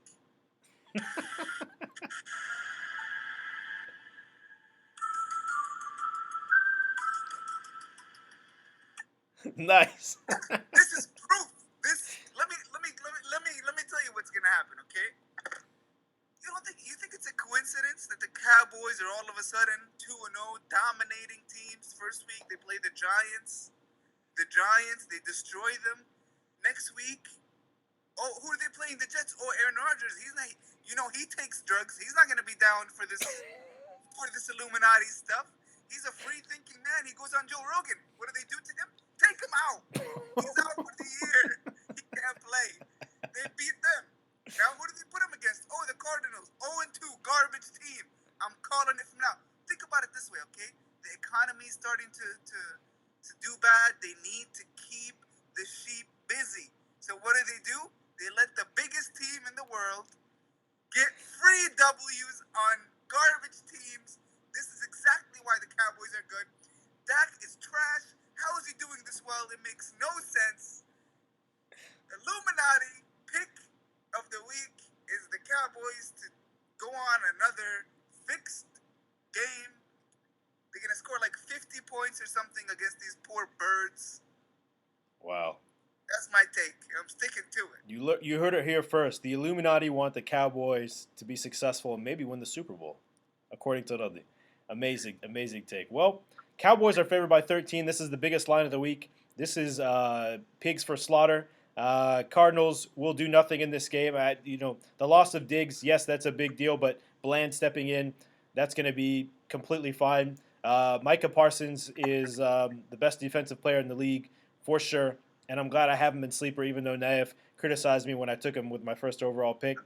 Nice. This is proof. Let me tell you what's gonna happen, okay? You think it's a coincidence that the Cowboys are all of a sudden 2-0 dominating teams? First week they play the Giants. The Giants, they destroy them. Next week, who are they playing? The Jets. Oh, Aaron Rodgers. He's not. He takes drugs. He's not gonna be down for this Illuminati stuff. He's a free-thinking man. He goes on Joe Rogan. What do they do to him? Take him out. He's out for the year. He can't play. They beat them. Now, who do they put him against? Oh, the Cardinals. 0-2, garbage team. I'm calling it from now. Think about it this way, okay? The economy is starting to do bad. They need to keep the sheep busy. So what do? They let the biggest team in the world get free W's on garbage teams. This is exactly why the Cowboys are good. Dak is trash. How is he doing this well? It makes no sense. Illuminati pick of the week is the Cowboys to go on another fixed game. They're going to score like 50 points or something against these poor birds. Wow. That's my take. I'm sticking to it. You heard it here first. The Illuminati want the Cowboys to be successful and maybe win the Super Bowl, according to the amazing take. Well, Cowboys are favored by 13. This is the biggest line of the week. This is pigs for slaughter. Cardinals will do nothing in this game. The loss of Diggs, yes, that's a big deal, but Bland stepping in, that's going to be completely fine. Micah Parsons is the best defensive player in the league for sure, and I'm glad I have him in sleeper, even though Naif criticized me when I took him with my first overall pick.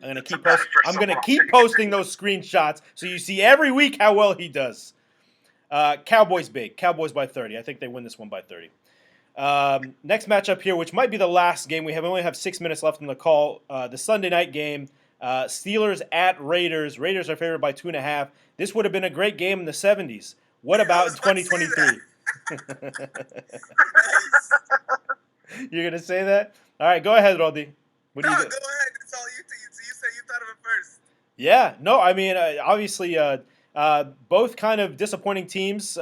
I'm gonna keep posting those screenshots so you see every week how well he does. Cowboys big. Cowboys by 30. I think they win this one by 30. Next matchup here, which might be the last game. We only have 6 minutes left in the call. The Sunday night game. Steelers at Raiders. Raiders are favored by 2.5. This would have been a great game in the 70s. What about in 2023? You're going to say that? All right, go ahead, Rodi. Go ahead. It's all you. You said you thought of it first. Yeah. No, I mean, obviously, both kind of disappointing teams.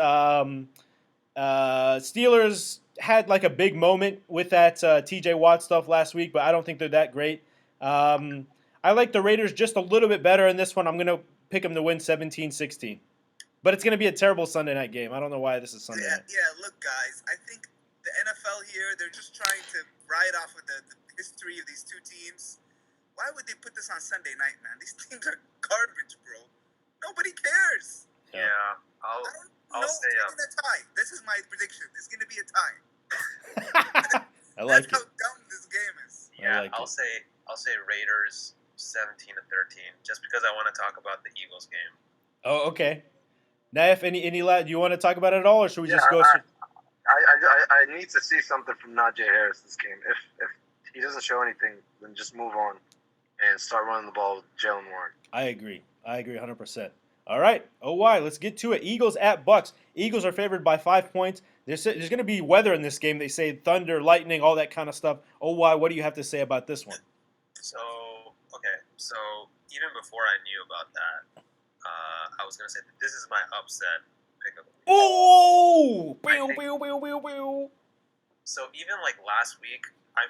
Steelers had like a big moment with that TJ Watt stuff last week, but I don't think they're that great. I like the Raiders just a little bit better in this one. I'm going to pick them to win 17-16. But it's going to be a terrible Sunday night game. I don't know why this is Sunday night. Yeah, look, guys, I think the NFL here, they're just trying to ride off with the history of these two teams. Why would they put this on Sunday night, man? These teams are garbage, bro. Nobody cares. Yeah, I'll say a tie. This is my prediction. It's going to be a tie. I like That's how dumb this game is. Yeah, I'll say Raiders 17-13, just because I want to talk about the Eagles game. Oh, okay. Naif, any lad, do you want to talk about it at all, or should we just go? I need to see something from Najee Harris this game. If he doesn't show anything, then just move on and start running the ball with Jalen Warren. I agree 100%. All right, OY, let's get to it. Eagles at Bucs. Eagles are favored by 5 points. There's going to be weather in this game. They say thunder, lightning, all that kind of stuff. OY, what do you have to say about this one? So even before I knew about that, I was going to say that this is my upset pick of the week. Oh! So even like last week, I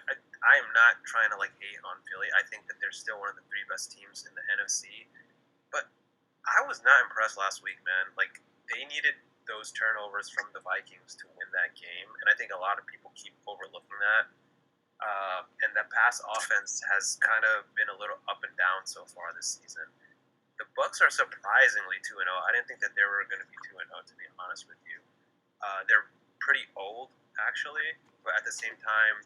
am not trying to like hate on Philly. I think that they're still one of the 3 best teams in the NFC. But I was not impressed last week, man. Like, they needed those turnovers from the Vikings to win that game, and I think a lot of people keep overlooking that. And the pass offense has kind of been a little up and down so far this season. The Bucs are surprisingly 2-0. I didn't think that they were going to be 2-0, to be honest with you. They're pretty old, actually, but at the same time,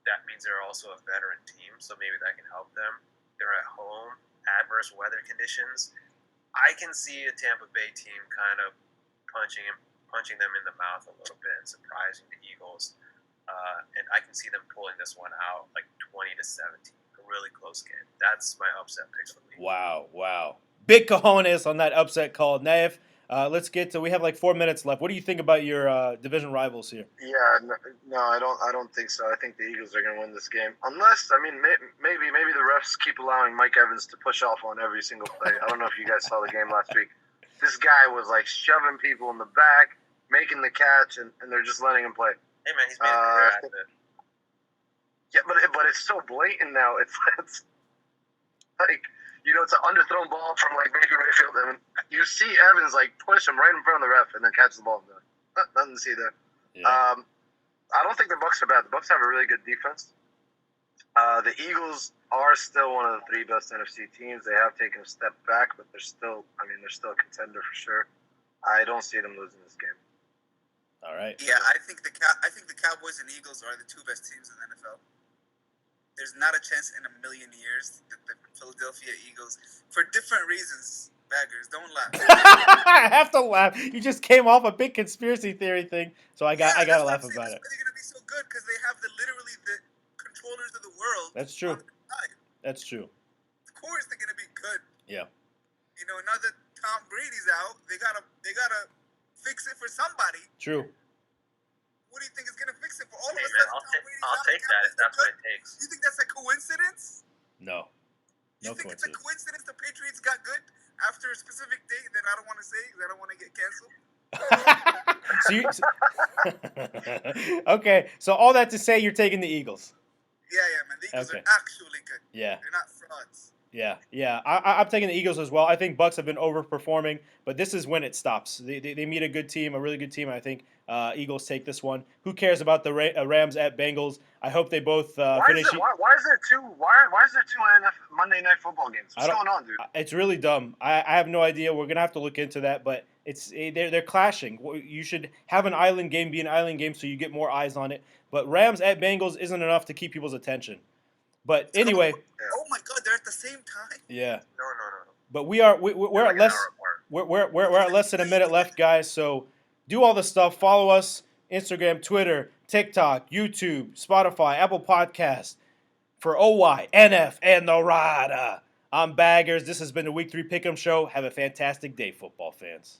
that means they're also a veteran team, so maybe that can help them. They're at home, adverse weather conditions. I can see a Tampa Bay team kind of punching them in the mouth a little bit and surprising the Eagles. And I can see them pulling this one out like 20-17. A really close game. That's my upset pick of the week. Wow. Big cojones on that upset call. Naif, let's get to, we have like 4 minutes left. What do you think about your division rivals here? Yeah, no, I don't think so. I think the Eagles are going to win this game. Unless, I mean, maybe the refs keep allowing Mike Evans to push off on every single play. I don't know if you guys saw the game last week. This guy was like shoving people in the back, making the catch and they're just letting him play. Hey man, he's made a career out of it. Yeah, but it's so blatant now. It's like, it's an underthrown ball from like Baker Mayfield, and you see Evans like push him right in front of the ref and then catch the ball. Nothing to see there. Yeah. I don't think the Bucs are bad. The Bucs have a really good defense. The Eagles are still one of the 3 best NFC teams. They have taken a step back, but they're still a contender for sure. I don't see them losing this game. All right. Yeah, I think the Cowboys and Eagles are the 2 best teams in the NFL. There's not a chance in a million years that the Philadelphia Eagles, for different reasons, baggers, don't laugh. I have to laugh. You just came off a big conspiracy theory thing, so I gotta laugh about it. That's why they're gonna be so good, because they have literally the controllers of the world. That's true. On their side. That's true. Of course, they're gonna be good. Yeah. Now that Tom Brady's out, they gotta fix it for somebody. True. What do you think is gonna fix it for all of us? I'll take that if that's what it takes. You think that's a coincidence? No. You No think coincidence. it's a coincidence the Patriots got good after a specific date that I don't want to say because I don't want to get canceled? Okay, so all that to say, you're taking the Eagles. Yeah, man. The Eagles Okay. are actually good. Yeah. They're not frauds. Yeah. I'm taking the Eagles as well. I think Bucs have been overperforming, but this is when it stops. They meet a good team, a really good team. I think Eagles take this one. Who cares about the Rams at Bengals? I hope they both finish. Why is there two Monday Night Football games? What's going on, dude? It's really dumb. I have no idea. We're gonna have to look into that, but they're clashing. You should have an island game be an island game so you get more eyes on it. But Rams at Bengals isn't enough to keep people's attention. But anyway. Oh my God, they're at the same time. Yeah. No. But we're at less. We're at less than a minute left, guys. So do all the stuff. Follow us: Instagram, Twitter, TikTok, YouTube, Spotify, Apple Podcasts for OY, NF, and the Rada. I'm Baggers. This has been the Week 3 Pick'em Show. Have a fantastic day, football fans.